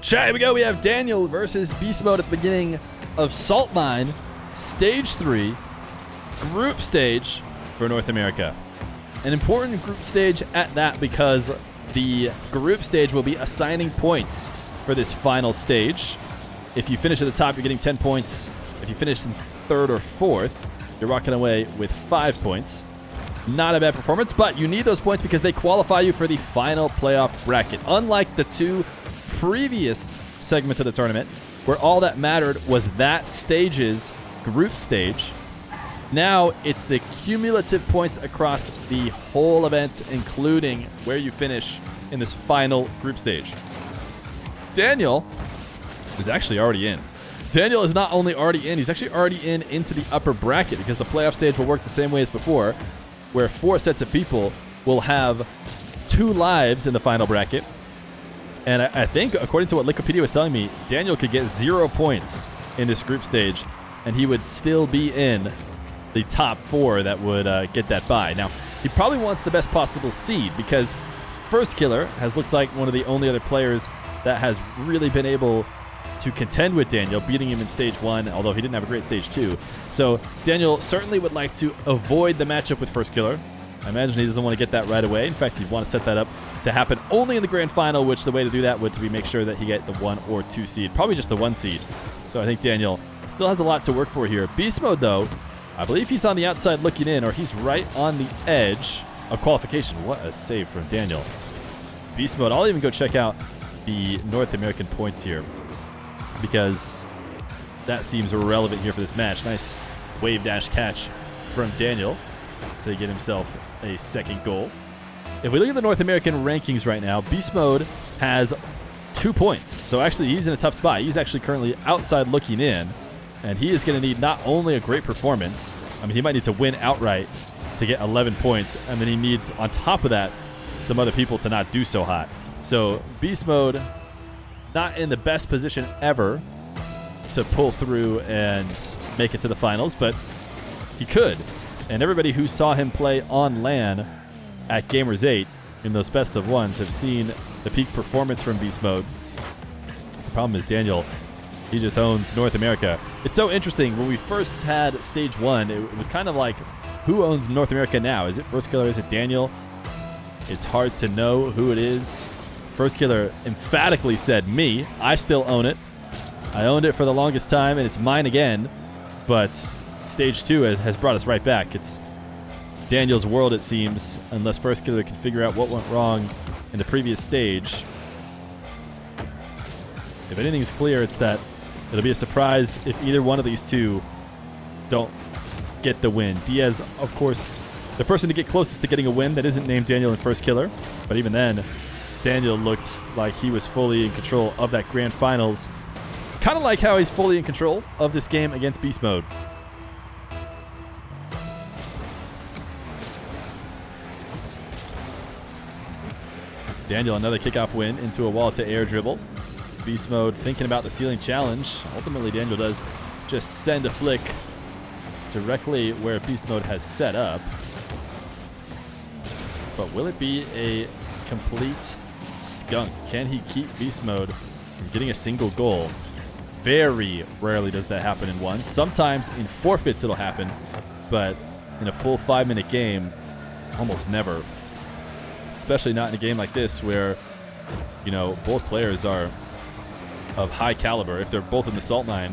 Chat, here we go. We have Daniel versus BeastMode at the beginning of Salt Mine, Stage 3, Group Stage for North America. An important group stage at that because the group stage will be assigning points for this final stage. If you finish at the top, you're getting 10 points. If you finish in third or fourth, you're walking away with 5 points. Not a bad performance, but you need those points because they qualify you for the final playoff bracket. Unlike the two previous segments of the tournament, where all that mattered was that stage's group stage, now it's the cumulative points across the whole event, including where you finish in this final group stage. Daniel is actually already in. Daniel is not only already in, he's actually already into the upper bracket because the playoff stage will work the same way as before, where 4 sets of people will have 2 lives in the final bracket. And I think, according to what Wikipedia was telling me, Daniel could get 0 points in this group stage, and he would still be in the top 4 that would get that bye. Now, he probably wants the best possible seed because First Killer has looked like one of the only other players that has really been able to contend with Daniel, beating him in Stage 1, although he didn't have a great Stage 2. So Daniel certainly would like to avoid the matchup with First Killer. I imagine he doesn't want to get that right away. In fact, he'd want to set that up to happen only in the grand final, which the way to do that would be make sure that he get the 1 or 2 seed, probably just the 1 seed. So I think Daniel still has a lot to work for here. Beast Mode, though, I believe he's on the outside looking in, or he's right on the edge of qualification. What a save from Daniel. Beast Mode, I'll even go check out the North American points here because that seems relevant here for this match. Nice wave dash catch from Daniel to get himself a second goal. If we look at the North American rankings right now, Beast Mode has 2 points. So actually, he's in a tough spot. He's actually currently outside looking in, and he is going to need not only a great performance, I mean, he might need to win outright to get 11 points, and then he needs, on top of that, some other people to not do so hot. So Beast Mode, not in the best position ever to pull through and make it to the finals, but he could. And everybody who saw him play on LAN at Gamers 8 in those best of ones have seen the peak performance from Beast Mode. The problem is Daniel, he just owns North America. It's so interesting. When we first had Stage 1, it was kind of like, who owns North America now? Is it First Killer? Is it Daniel? It's hard to know who it is. First Killer emphatically said, me. I still own it. I owned it for the longest time, and it's mine again. But Stage 2 has brought us right back. It's Daniel's world, it seems, unless First Killer can figure out what went wrong in the previous stage. If anything's clear, it's that it'll be a surprise if either one of these two don't get the win. Diaz, of course, the person to get closest to getting a win that isn't named Daniel and First Killer. But even then, Daniel looked like he was fully in control of that grand finals. Kind of like how he's fully in control of this game against Beast Mode. Daniel, another kickoff win into a wall to air dribble. Beast Mode thinking about the ceiling challenge. Ultimately, Daniel does just send a flick directly where Beast Mode has set up. But will it be a complete skunk? Can he keep Beast Mode from getting a single goal? Very rarely does that happen in one. Sometimes in forfeits it'll happen, but in a full 5-minute game, almost never. Especially not in a game like this where, you know, both players are of high caliber. If they're both in the Salt Mine,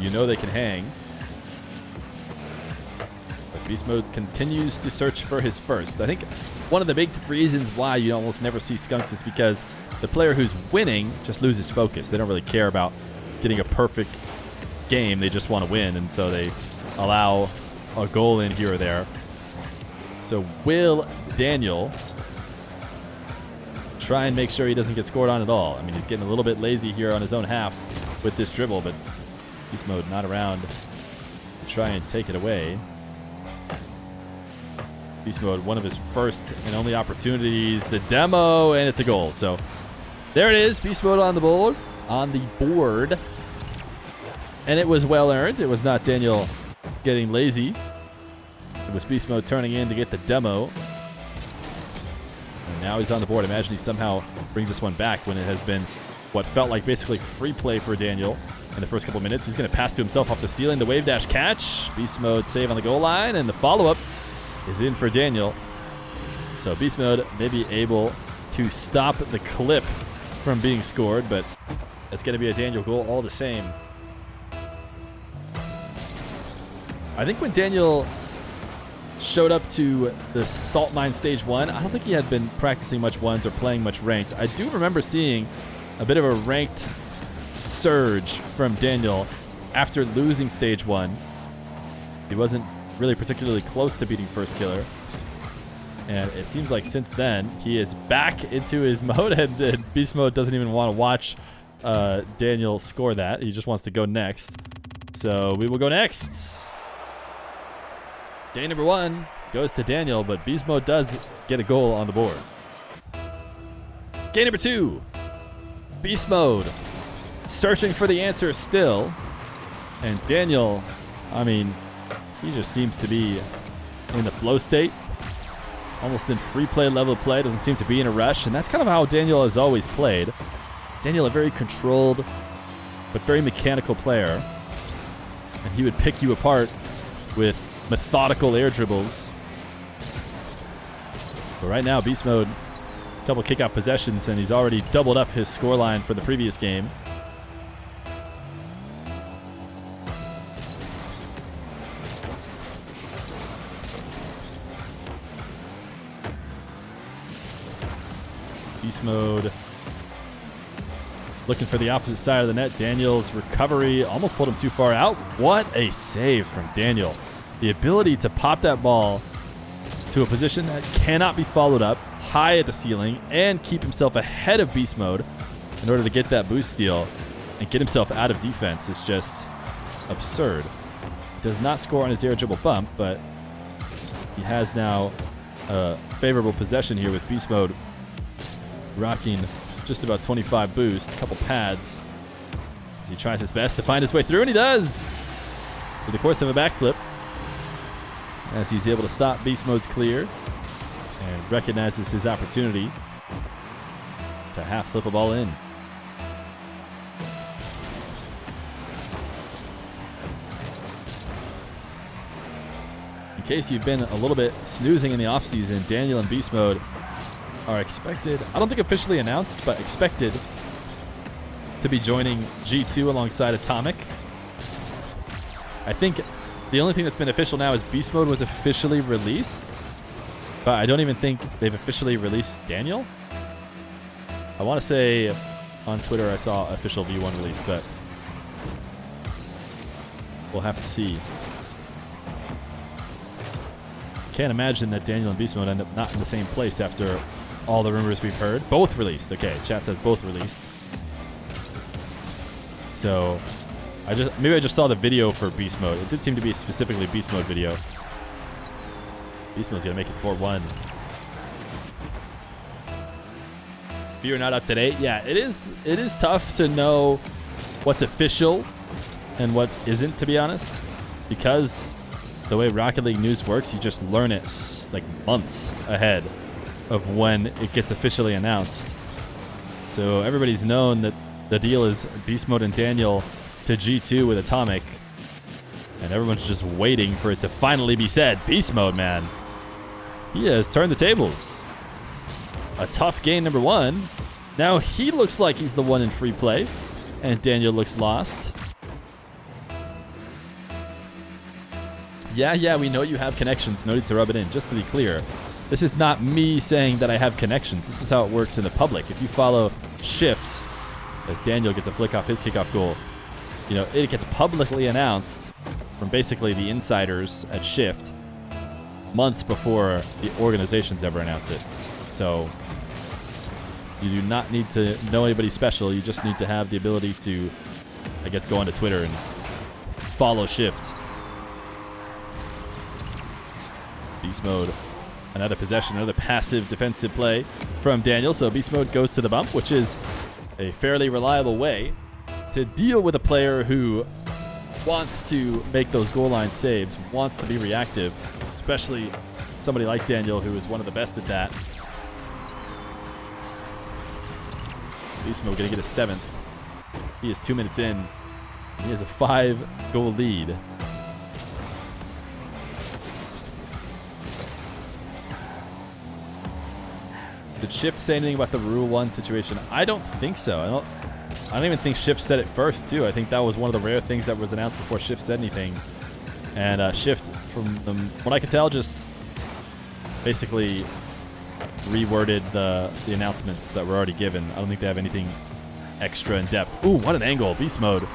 you know they can hang. But Beast Mode continues to search for his first. I think one of the big reasons why you almost never see skunks is because the player who's winning just loses focus. They don't really care about getting a perfect game. They just want to win, and so they allow a goal in here or there. So will Daniel try and make sure he doesn't get scored on at all? I mean, he's getting a little bit lazy here on his own half with this dribble, but Beast Mode not around to try and take it away. Beast Mode, one of his first and only opportunities, the demo, and it's a goal. So there it is, Beast Mode on the board. And it was well earned. It was not Daniel getting lazy. It was Beast Mode turning in to get the demo. And now he's on the board. Imagine he somehow brings this one back when it has been what felt like basically free play for Daniel in the first couple minutes. He's going to pass to himself off the ceiling. The wave dash catch. BeastMode save on the goal line. And the follow-up is in for Daniel. So BeastMode may be able to stop the clip from being scored, but it's going to be a Daniel goal all the same. I think when Daniel showed up to the Salt Mine Stage 1, I don't think he had been practicing much ones or playing much ranked. I do remember seeing a bit of a ranked surge from Daniel after losing Stage 1. He wasn't really particularly close to beating First Killer. And it seems like since then, he is back into his mode, and Beast Mode doesn't even want to watch Daniel score that. He just wants to go next. So we will go next. Game number 1 goes to Daniel, but Beast Mode does get a goal on the board. Game number 2. Beast Mode searching for the answer still. And Daniel, I mean, he just seems to be in the flow state. Almost in free play level of play. Doesn't seem to be in a rush. And that's kind of how Daniel has always played. Daniel, a very controlled but very mechanical player. And he would pick you apart with methodical air dribbles. But right now, Beast Mode, couple kickoff possessions, and he's already doubled up his scoreline for the previous game. Beast Mode looking for the opposite side of the net. Daniel's recovery almost pulled him too far out. What a save from Daniel. The ability to pop that ball to a position that cannot be followed up, high at the ceiling, and keep himself ahead of Beast Mode in order to get that boost steal and get himself out of defense is just absurd. He does not score on his air dribble bump, but he has now a favorable possession here with Beast Mode rocking just about 25 boost, a couple pads. He tries his best to find his way through, and he does! Through the course of a backflip, as he's able to stop Beast Mode's clear and recognizes his opportunity to half flip a ball in. In case you've been a little bit snoozing in the offseason, Daniel and Beast Mode are expected, I don't think officially announced, but expected to be joining G2 alongside Atomic. I think the only thing that's been official now is Beast Mode was officially released, but I don't even think they've officially released Daniel. I want to say on Twitter I saw official V1 release, but we'll have to see. Can't imagine that Daniel and Beast Mode end up not in the same place after all the rumors we've heard. Both released. Okay, chat says both released. So maybe I just saw the video for Beast Mode. It did seem to be specifically Beast Mode video. Beast Mode's gonna make it 4-1. Feer not up to date. Yeah, it is tough to know what's official and what isn't, to be honest, because the way Rocket League news works, you just learn it like months ahead of when it gets officially announced. So everybody's known that the deal is Beast Mode and Daniel to G2 with Atomic, and everyone's just waiting for it to finally be said. Beast Mode, man, he has turned the tables. A tough game number 1. Now he looks like he's the one in free play, and Daniel looks lost. Yeah, we know you have connections. No need to rub it in. Just to be clear, this is not me saying that I have connections. This is how it works in the public. If you follow Shift, as Daniel gets a flick off his kickoff goal, you know, it gets publicly announced from basically the insiders at Shift months before the organizations ever announce it. So you do not need to know anybody special. You just need to have the ability to, I guess, go onto Twitter and follow Shift. Beast Mode, another possession, another passive defensive play from Daniel. So Beast Mode goes to the bump, which is a fairly reliable way to deal with a player who wants to make those goal line saves, wants to be reactive, especially somebody like Daniel, who is one of the best at that. BeastMode gonna get a 7th. He is 2 minutes in. He has a 5-goal lead. Did Shift say anything about the Rule 1 situation? I don't think so. I don't even think Shift said it first, too. I think that was one of the rare things that was announced before Shift said anything. And Shift, from what I can tell, just basically reworded the announcements that were already given. I don't think they have anything extra in depth. Ooh, what an angle. BeastMode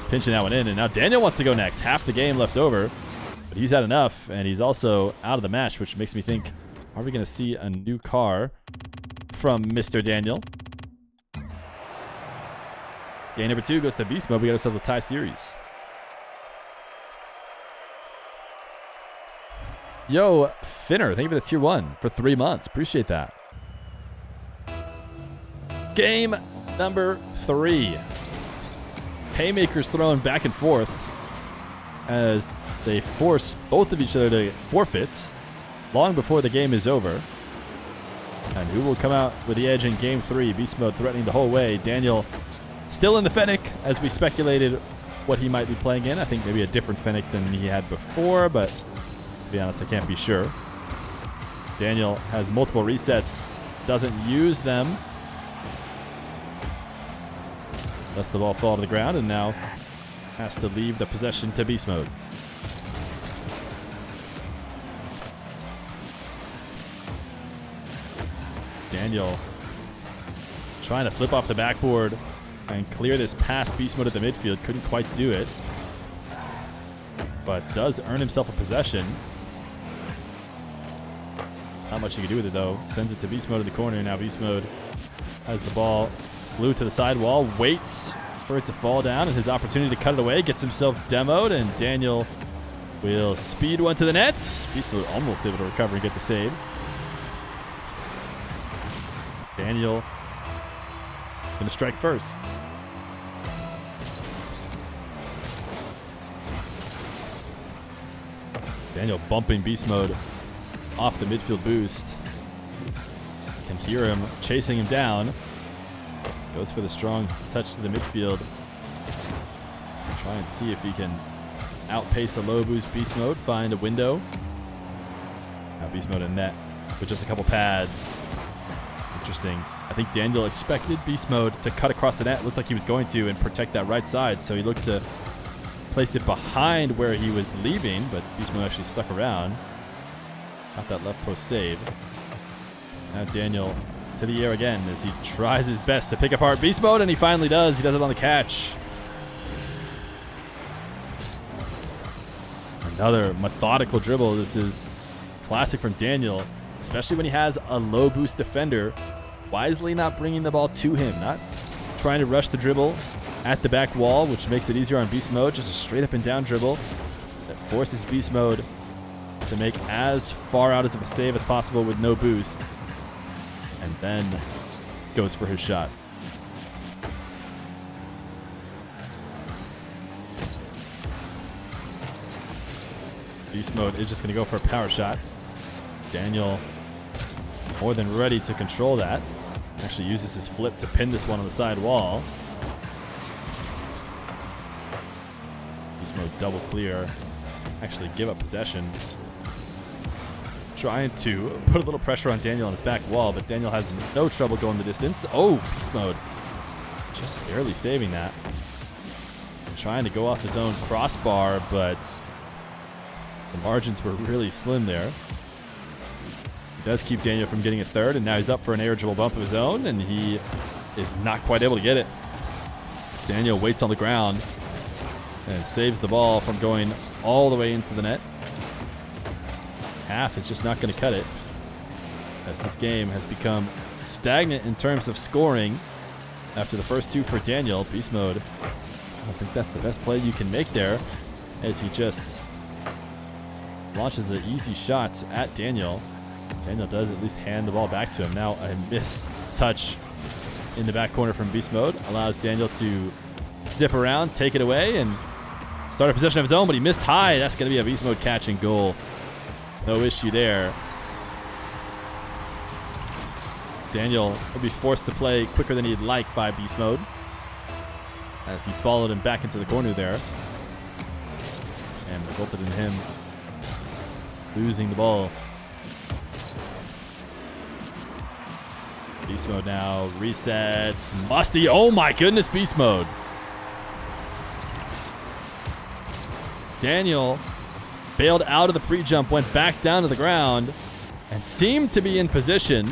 pinching that one in. And now Daniel wants to go next. Half the game left over. But he's had enough, and he's also out of the match, which makes me think, are we going to see a new car from Mr. Daniel? Game number 2 goes to BeastMode. We got ourselves a tie series. Yo, Finner, thank you for the tier 1 for 3 months. Appreciate that. Game number 3. Haymakers thrown back and forth as they force both of each other to forfeit long before the game is over. And who will come out with the edge in game 3? BeastMode threatening the whole way. Daniel still in the Fennec, as we speculated what he might be playing in. I think maybe a different Fennec than he had before, but to be honest, I can't be sure. Daniel has multiple resets, doesn't use them. Lets the ball fall to the ground, and now has to leave the possession to BeastMode. Daniel trying to flip off the backboard and clear this past BeastMode at the midfield. Couldn't quite do it, but does earn himself a possession. Not much he can do with it, though. Sends it to BeastMode in the corner. Now BeastMode has the ball glued to the sidewall, waits for it to fall down, and his opportunity to cut it away. Gets himself demoed, and Daniel will speed one to the net. BeastMode almost able to recover and get the save. Daniel gonna strike first. Daniel bumping BeastMode off the midfield boost. Can hear him chasing him down. Goes for the strong touch to the midfield. Try and see if he can outpace a low boost BeastMode, find a window. Now BeastMode in net with just a couple pads. Interesting. I think Daniel expected BeastMode to cut across the net. Looked like he was going to and protect that right side. So he looked to place it behind where he was leaving, but BeastMode actually stuck around. Got that left post save. Now Daniel to the air again as he tries his best to pick apart BeastMode, and he finally does. He does it on the catch. Another methodical dribble. This is classic from Daniel, especially when he has a low boost defender. Wisely not bringing the ball to him, not trying to rush the dribble at the back wall, which makes it easier on BeastMode. Just a straight up and down dribble that forces BeastMode to make as far out of a save as possible with no boost, and then goes for his shot. BeastMode is just going to go for a power shot. Daniel more than ready to control that. Actually uses his flip to pin this one on the side wall. BeastMode double clear. Actually give up possession. Trying to put a little pressure on Daniel on his back wall, but Daniel has no trouble going the distance. Oh, BeastMode just barely saving that. Trying to go off his own crossbar, but the margins were really slim there. Does keep Daniel from getting a third, and now he's up for an air dribble bump of his own, and he is not quite able to get it. Daniel waits on the ground and saves the ball from going all the way into the net. Half is just not going to cut it, as this game has become stagnant in terms of scoring after the first two for Daniel. BeastMode, I don't think that's the best play you can make there, as he just launches an easy shot at Daniel. Daniel does at least hand the ball back to him. Now a missed touch in the back corner from BeastMode allows Daniel to zip around, take it away, and start a possession of his own, but he missed high. That's going to be a BeastMode catch and goal. No issue there. Daniel will be forced to play quicker than he'd like by Beast Mode, as he followed him back into the corner there, and resulted in him losing the ball. Beast Mode now resets. Musty. Oh my goodness, Beast Mode. Daniel bailed out of the pre-jump, went back down to the ground, and seemed to be in position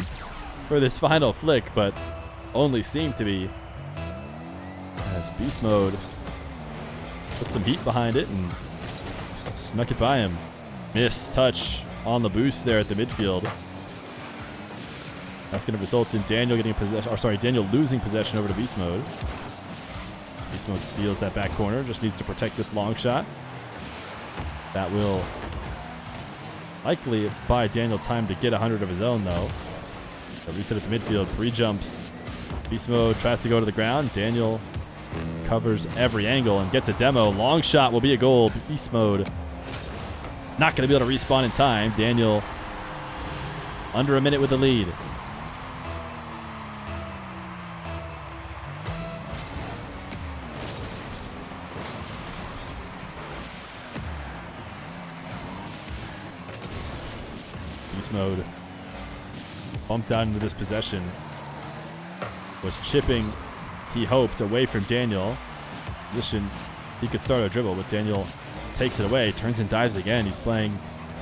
for this final flick, but only seemed to be, as Beast Mode put some heat behind it and snuck it by him. Missed touch on the boost there at the midfield. That's going to result in Daniel getting possession, or sorry, Daniel losing possession over to Beast Mode. Beast Mode steals that back corner, just needs to protect this long shot. That will likely buy Daniel time to get 100 of his own, though. So reset at the midfield, pre-jumps. Beast Mode tries to go to the ground. Daniel covers every angle and gets a demo. Long shot will be a goal. Beast Mode not going to be able to respawn in time. Daniel under a minute with the lead. Beast Mode bumped out into this possession. Was chipping, he hoped, away from Daniel. Position he could start a dribble, but Daniel takes it away, turns and dives again. He's playing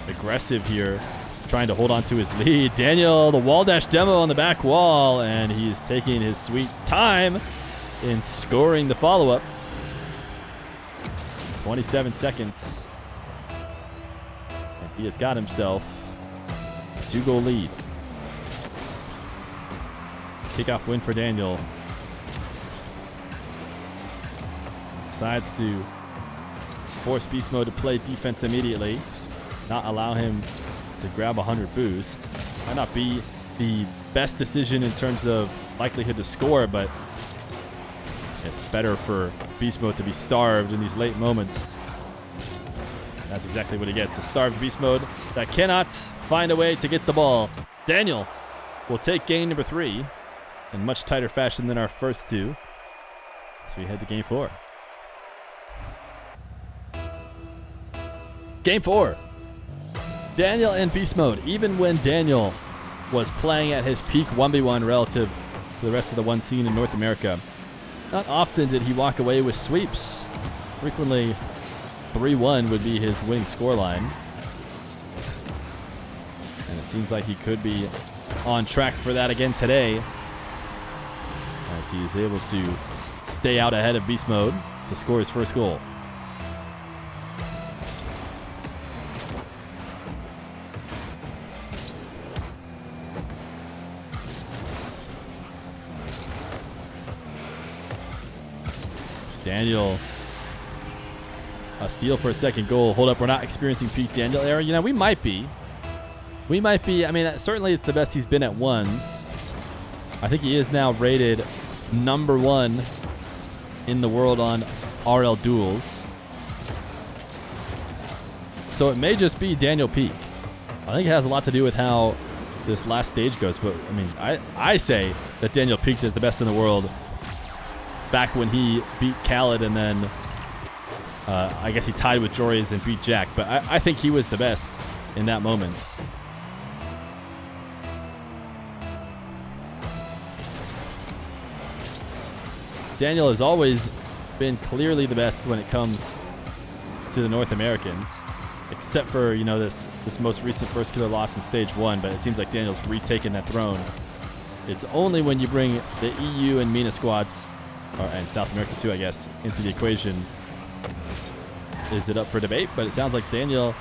aggressive here, trying to hold on to his lead. Daniel, the wall dash demo on the back wall, and he's taking his sweet time in scoring the follow-up. 27 seconds. And he has got himself a 2-goal lead. Kickoff win for Daniel. Decides to force Beast Mode to play defense immediately, not allow him to grab 100 boost. Might not be the best decision in terms of likelihood to score, but it's better for Beast Mode to be starved in these late moments. That's exactly what he gets, a starved Beast Mode that cannot find a way to get the ball. Daniel will take game number 3 in much tighter fashion than our first 2 as we head to game 4. Game 4. Daniel and Beast Mode. Even when Daniel was playing at his peak 1v1 relative to the rest of the one scene in North America, not often did he walk away with sweeps. Frequently, 3-1 would be his winning scoreline. And it seems like he could be on track for that again today, as he is able to stay out ahead of Beast Mode to score his first goal. Daniel, a steal for a second goal. Hold up, we're not experiencing peak Daniel era. You know, we might be. I mean, certainly it's the best he's been at ones. I think he is now rated number 1 in the world on RL duels. So it may just be Daniel peak. I think it has a lot to do with how this last stage goes. But, I mean, I say that Daniel peaked as the best in the world back when he beat Khaled, and then I guess he tied with Jories and beat Jack. But I think he was the best in that moment. Daniel has always been clearly the best when it comes to the North Americans, except for, you know, this most recent first killer loss in stage 1, but it seems like Daniel's retaken that throne. It's only when you bring the EU and MENA squads, and South America too, I guess, into the equation, is it up for debate. But it sounds like Daniel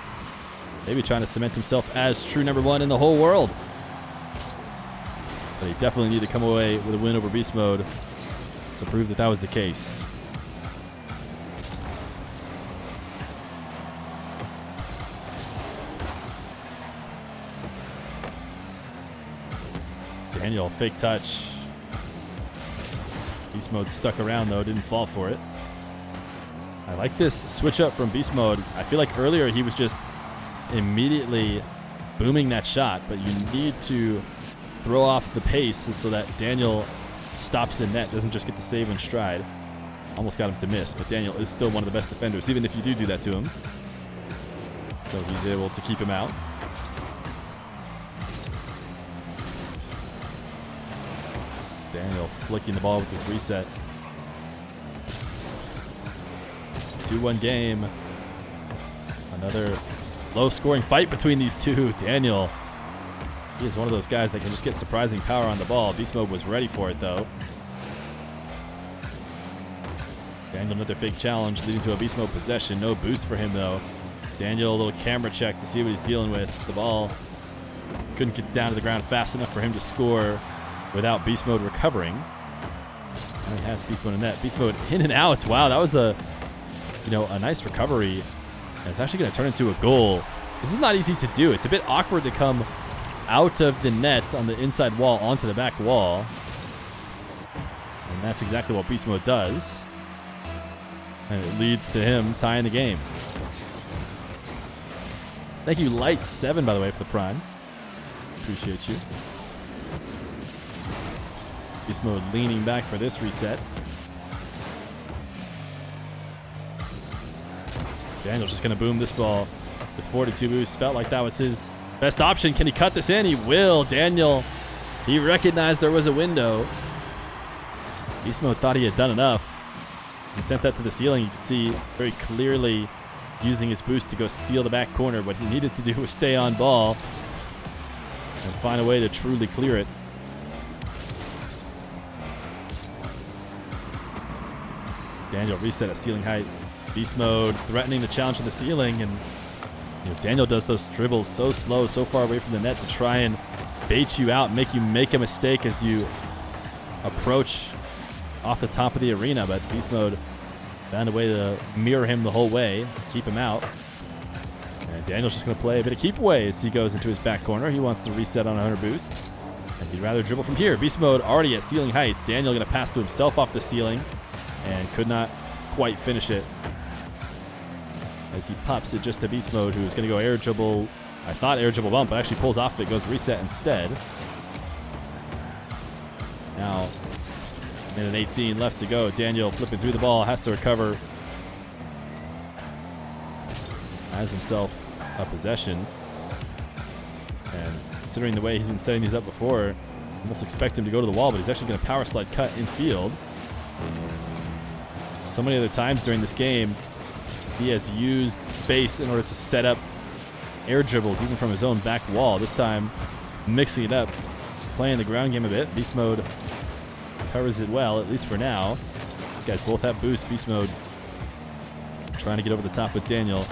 maybe trying to cement himself as true number 1 in the whole world. But he definitely needed to come away with a win over Beast Mode to prove that that was the case. Daniel, fake touch. Beast Mode stuck around though, didn't fall for it. I like this switch up from Beast Mode. I feel like earlier he was just immediately booming that shot, but you need to throw off the pace so that Daniel stops in net, doesn't just get to save in stride. Almost got him to miss, but Daniel is still one of the best defenders, even if you do that to him. So he's able to keep him out. Daniel flicking the ball with his reset. 2-1 game. Another low-scoring fight between these two. Daniel, he is one of those guys that can just get surprising power on the ball. BeastMode was ready for it, though. Daniel, another fake challenge leading to a BeastMode possession. No boost for him, though. Daniel, a little camera check to see what he's dealing with. The ball couldn't get down to the ground fast enough for him to score without BeastMode recovering. Now he has BeastMode in net. BeastMode in and out. Wow, that was a nice recovery. And it's actually going to turn into a goal. This is not easy to do. It's a bit awkward to come out of the net on the inside wall onto the back wall. And that's exactly what BeastMode does. And it leads to him tying the game. Thank you, Light7, by the way, for the prime. Appreciate you. BeastMode leaning back for this reset. Daniel's just going to boom this ball with 42 boost. Felt like that was his best option. Can he cut this in? He will. Daniel, he recognized there was a window. BeastMode thought he had done enough. As he sent that to the ceiling, you can see very clearly using his boost to go steal the back corner. What he needed to do was stay on ball and find a way to truly clear it. Daniel reset at ceiling height. BeastMode threatening the challenge to the ceiling, and Daniel does those dribbles so slow, so far away from the net to try and bait you out and make you make a mistake as you approach off the top of the arena. But BeastMode found a way to mirror him the whole way, keep him out. And Daniel's just going to play a bit of keep away as he goes into his back corner. He wants to reset on 100 boost, and he'd rather dribble from here. BeastMode already at ceiling heights. Daniel going to pass to himself off the ceiling and could not quite finish it as he pops it just to BeastMode, who's going to go air dribble. I thought air dribble bump, but actually pulls off it, goes reset instead. Now, minute 18 left to go. Daniel flipping through the ball, has to recover. Has himself a possession. And considering the way he's been setting these up before, almost expect him to go to the wall, but he's actually going to power slide cut in field. So many other times during this game, he has used space in order to set up air dribbles, even from his own back wall. This time, mixing it up, playing the ground game a bit. BeastMode covers it well, at least for now. These guys both have boost. BeastMode trying to get over the top with Daniel.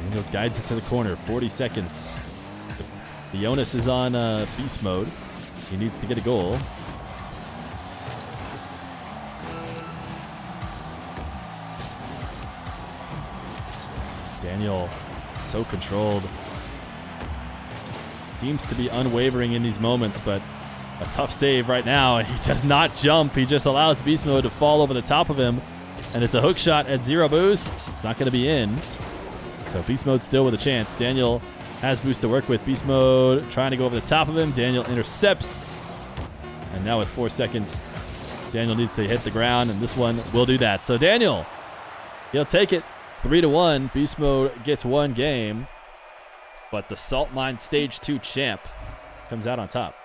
Daniel guides it to the corner. 40 seconds. The onus is on BeastMode, so he needs to get a goal. Daniel, so controlled. Seems to be unwavering in these moments, but a tough save right now. He does not jump. He just allows BeastMode to fall over the top of him, and it's a hook shot at 0 boost. It's not going to be in. So BeastMode still with a chance. Daniel has boost to work with. BeastMode trying to go over the top of him. Daniel intercepts. And now with 4 seconds, Daniel needs to hit the ground, and this one will do that. So Daniel, he'll take it. 3-1. BeastMode gets one game, but the Salt Mine Stage 2 champ comes out on top.